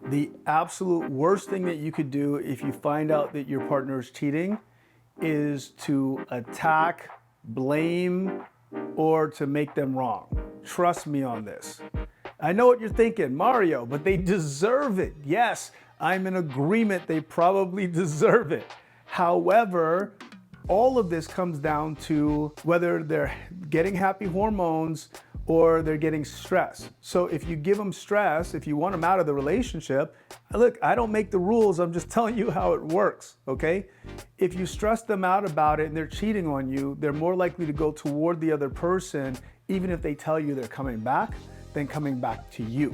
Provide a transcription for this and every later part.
The absolute worst thing that you could do if you find out that your partner is cheating is to attack, blame, or to make them wrong. Trust me on this. I know what you're thinking, Mario, but they deserve it. Yes, I'm in agreement. They probably deserve it. However, all of this comes down to whether they're getting happy hormones or they're getting stress. So if you give them stress, if you want them out of the relationship, look, I don't make the rules, I'm just telling you how it works, okay? If you stress them out about it and they're cheating on you, they're more likely to go toward the other person, even if they tell you they're coming back, than coming back to you.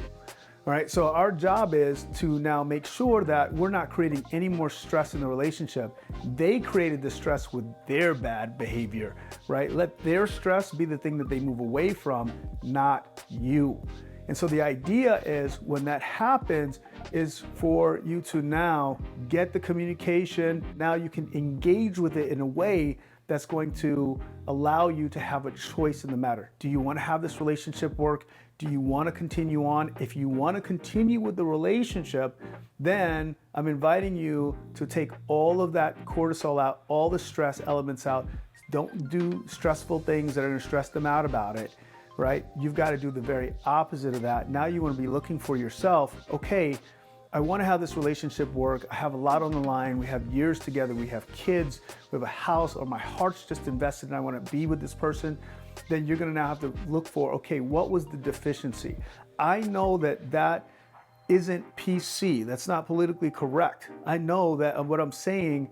All right, so our job is to now make sure that we're not creating any more stress in the relationship. They created the stress with their bad behavior, right? Let their stress be the thing that they move away from, not you. And so the idea is when that happens is for you to now get the communication. Now you can engage with it in a way that's going to allow you to have a choice in the matter. Do you want to have this relationship work? Do you want to continue on? If you want to continue with the relationship, then I'm inviting you to take all of that cortisol out, all the stress elements out. Don't do stressful things that are going to stress them out about it, right? You've got to do the very opposite of that. Now you want to be looking for yourself. Okay, I want to have this relationship work. I have a lot on the line. We have years together. We have kids. We have a house, or my heart's just invested and I want to be with this person. Then you're going to now have to look for, okay, what was the deficiency? I know that that isn't PC. That's not politically correct. I know that what I'm saying,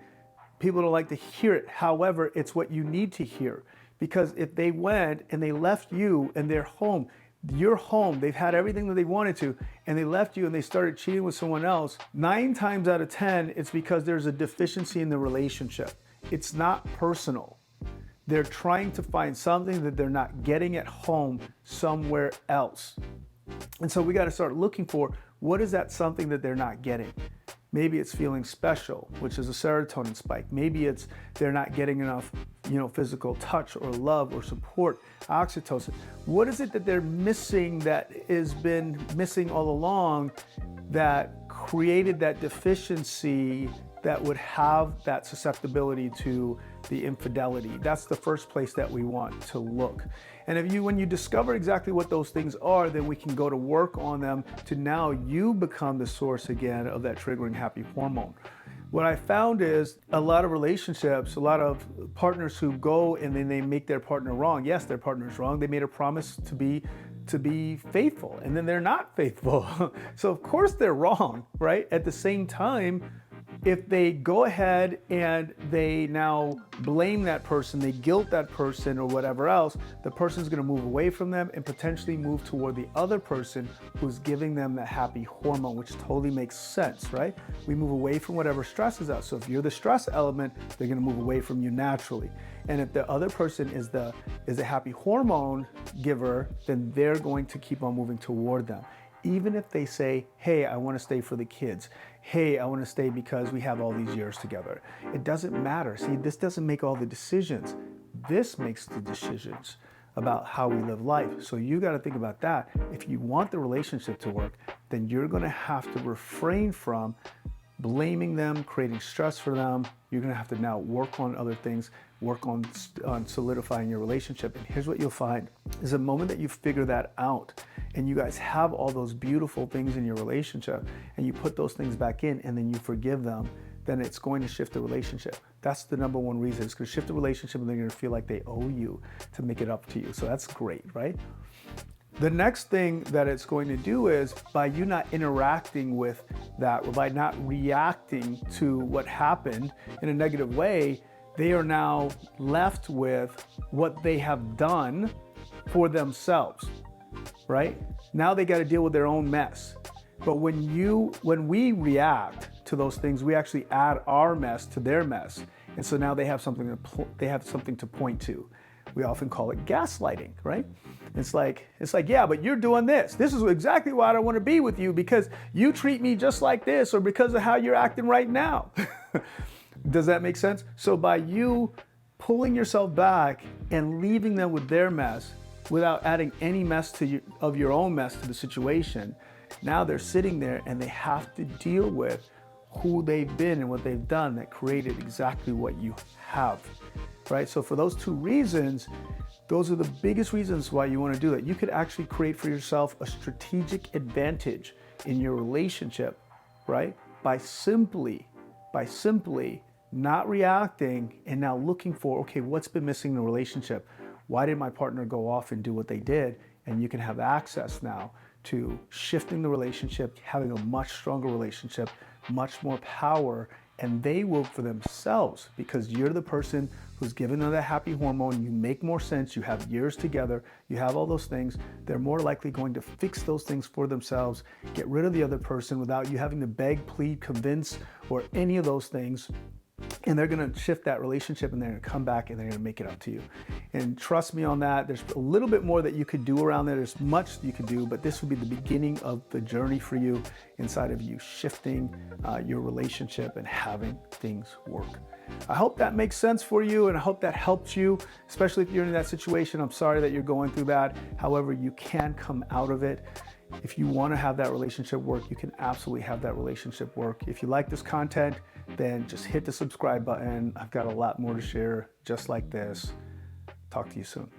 people don't like to hear it. However, it's what you need to hear. Because if they went and they left you and they're home, you're home, they've had everything that they wanted to, and they left you and they started cheating with someone else, 9 times out of 10, it's because there's a deficiency in the relationship. It's not personal. They're trying to find something that they're not getting at home somewhere else. And so we got to start looking for what is that something that they're not getting. Maybe it's feeling special, which is a serotonin spike. Maybe it's they're not getting enough, physical touch or love or support, oxytocin. What is it that they're missing that has been missing all along that created that deficiency that would have that susceptibility to the infidelity? That's the first place that we want to look. And when you discover exactly what those things are, then we can go to work on them to now you become the source again of that triggering happy hormone. What I found is a lot of relationships, a lot of partners who go and then they make their partner wrong. Yes, their partner's wrong. They made a promise to be faithful, and then they're not faithful. So of course they're wrong, right? At the same time, if they go ahead and they now blame that person, they guilt that person or whatever else, the person's going to move away from them and potentially move toward the other person who's giving them the happy hormone, which totally makes sense, right? We move away from whatever stresses us. So if you're the stress element, they're going to move away from you naturally. And if the other person is the happy hormone giver, then they're going to keep on moving toward them. Even if they say, hey, I want to stay for the kids. Hey, I want to stay because we have all these years together. It doesn't matter. See, this doesn't make all the decisions. This makes the decisions about how we live life. So you got to think about that. If you want the relationship to work, then you're going to have to refrain from blaming them, creating stress for them. You're going to have to now work on other things, work on solidifying your relationship. And here's what you'll find is the moment that you figure that out and you guys have all those beautiful things in your relationship and you put those things back in and then you forgive them, then it's going to shift the relationship. That's the number one reason. It's going to shift the relationship and they're going to feel like they owe you to make it up to you. So that's great, right? The next thing that it's going to do is by you not interacting with that, or by not reacting to what happened in a negative way, they are now left with what they have done for themselves, right? Now they got to deal with their own mess. But when we react to those things, we actually add our mess to their mess. And so now they have something to point to. We often call it gaslighting, right? It's like, yeah, but you're doing this. This is exactly why I don't want to be with you, because you treat me just like this, or because of how you're acting right now. Does that make sense? So by you pulling yourself back and leaving them with their mess without adding any mess of your own mess to the situation, Now they're sitting there and they have to deal with who they've been and what they've done that created exactly what you have, right? So for those two reasons, those are the biggest reasons why you want to do it. You could actually create for yourself a strategic advantage in your relationship, right? By simply not reacting and now looking for, okay, what's been missing in the relationship? Why did my partner go off and do what they did? And you can have access now to shifting the relationship, having a much stronger relationship, much more power, and they will for themselves, because you're the person who's given them that happy hormone. You make more sense, you have years together, you have all those things. They're more likely going to fix those things for themselves, get rid of the other person without you having to beg, plead, convince, or any of those things. And they're gonna shift that relationship and they're gonna come back and they're gonna make it up to you. And trust me on that, there's a little bit more that you could do around there. There's much you could do, but this would be the beginning of the journey for you inside of you shifting your relationship and having things work. I hope that makes sense for you, and I hope that helps you, especially if you're in that situation. I'm sorry that you're going through that. However, you can come out of it. If you want to have that relationship work, you can absolutely have that relationship work. If you like this content, then just hit the subscribe button. I've got a lot more to share just like this. Talk to you soon.